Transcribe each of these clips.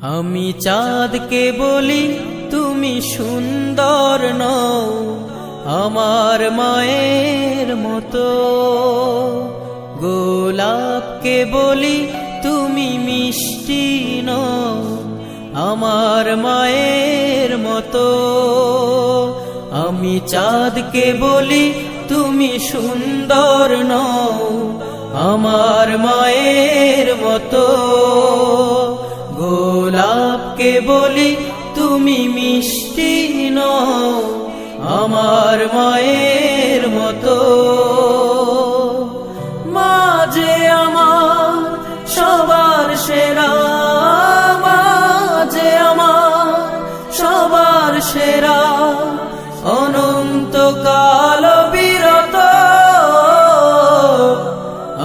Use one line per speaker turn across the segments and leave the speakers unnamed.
আমি চাঁদকে বলি তুমি সুন্দর নও আমার মায়ের মতো, গোলাপকে বলি তুমি মিষ্টি নও আমার মায়ের মতো। আমি চাঁদকে বলি তুমি সুন্দর নও আমার মায়ের মতো, গোলাপকে বলি তুমি মিষ্টি নও আমার মায়ের মতো। মা যে আমার সবার সেরা, মা যে আমার সবার সেরা, অনন্তকাল বিরত।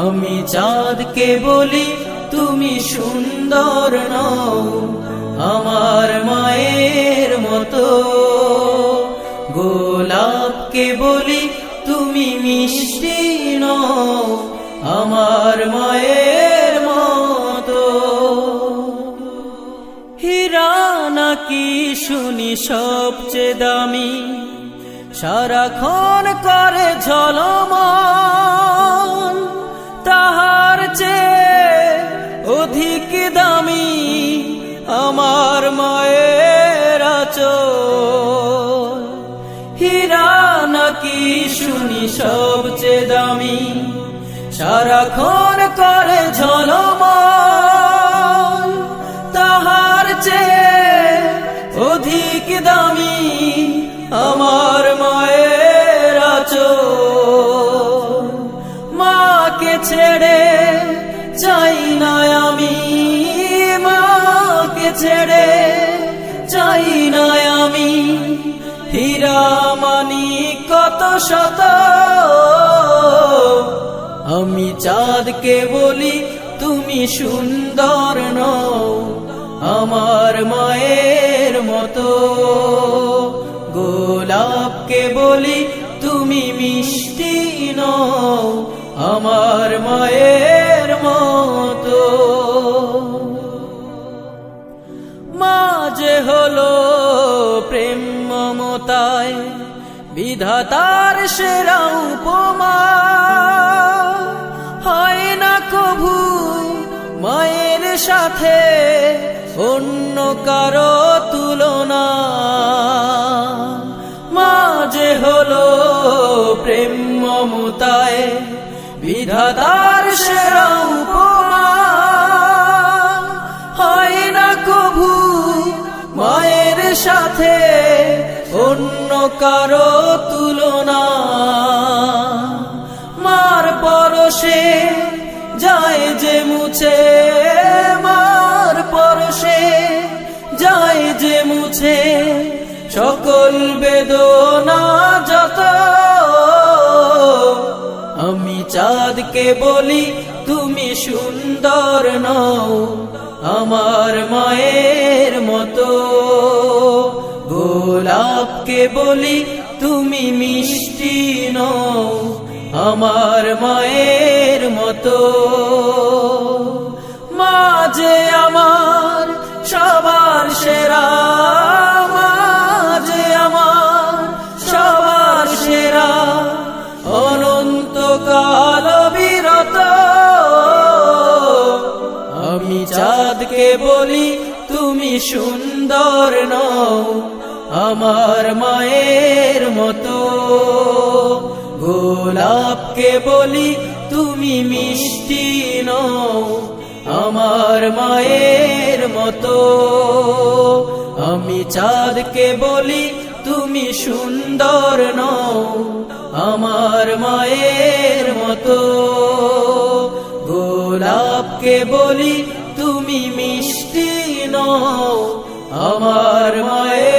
আমি চাঁদকে বলি তুমি সুন্দর নও আমার মায়ের মতো, গোলাপকে বলি তুমি মিষ্টি নও আমার মায়ের মতো। হীরা নাকি শুনি সবচেয়ে দামি, সারাক্ষণ করে ঝলমল, তাহার চেয়ে অধিক দামি আমার মায়ের আঁচল। হীরা নাকি শুনি সবচেয়ে দামি, সারাক্ষণ করে ঝলমল, তাহার চেয়ে অধিক দামি আমার মায়ের আঁচল। মাকে ছেড়ে চাই না আমি, মাকে ছেড়ে চাই না আমি, হীরা মানি কত শত। আমি চাঁদকে বলি তুমি সুন্দর নও আমার মায়ের মতো, গোলাপকে বলি তুমি মিষ্টি নও আমার মায়ের মতো। মা যে হলো প্রেম মমতায় বিধাতার সেরা উপমা, হয় না কভু মায়ের সাথে অন্য কারো তুলনা। মা যে হলো প্রেম মমতায় বিধাতার সেরা উপমা, হয় না কভু মায়ের সাথে অন্য কারো তুলনা। মার পরশে যায় যে মুছে, মার পরশে যায় যে মুছে সকল বেদনা যত। আমি চাঁদকে বলি তুমি সুন্দর নও আমার মায়ের মতো, গোলাপকে বলি তুমি মিষ্টি নও আমার মায়ের মতো। মা যে আমার সবার সেরা, মা যে আমার সবার সেরা, অনন্তকাল বিরত। আমি চাঁদকে বলি তুমি সুন্দর নও আমার মায়ের মতো, গোলাপকে বলি তুমি মিষ্টি নও আমার মায়ের মতো। আমি চাঁদকে বলি তুমি সুন্দর নও আমার মায়ের মতো, গোলাপকে বলি তুমি মিষ্টি নও আমার মায়ের